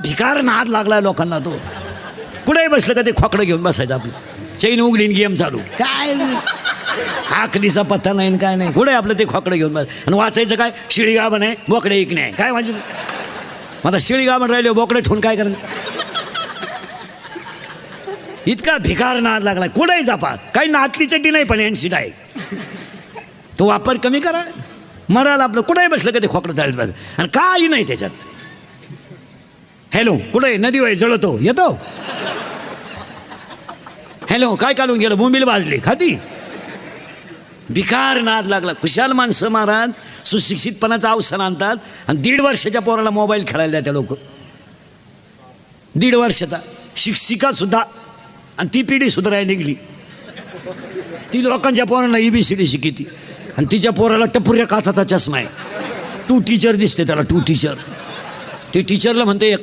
भिकार नाद लागला लोकांना तो. कुठेही बसलं का ते खोकडं घेऊन बसायचं आपलं. चैन उघडीन गेम चालू. काय आखलीचा पत्ता नाही न काय नाही. कुठे आपलं ते खोकडं घेऊन बस. आणि वाचायचं काय शिळी गाभण आहे बोकडे ऐकणे आहे. काय म्हणजे आता शिळी गाभण राहिले बोकडे ठेवून काय करणार. इतका भिकार नाद लागला. कुठेही जापा काही नातली चड्डी नाही पण एनसीट आहे. तो वापर कमी करा. मराल आपलं कुठेही बसलं का ते खोकडं चालत बस. आणि काही नाही त्याच्यात. हॅलो कुठे नदी वय जळतो येतो. हॅलो काय काढून गेलं बोंबील भाजली खाती. भिकार नाद लागला. खुशाल माणसं महाराज सुशिक्षितपणाचं अवसान आणतात आणि 1.5 वर्षाच्या पोराला मोबाईल खेळायला द्या लोक. 1.5 वर्षाचा शिक्षिका सुद्धा. आणि ती पिढी सुधारायला निघली. ती लोकांच्या पोरांना ABCD शिकिती आणि तिच्या पोराला टपुऱ्या काचाचा चष्मा आहे. 2 टीचर दिसते त्याला 2 टीचर. ते टीचरला म्हणते एका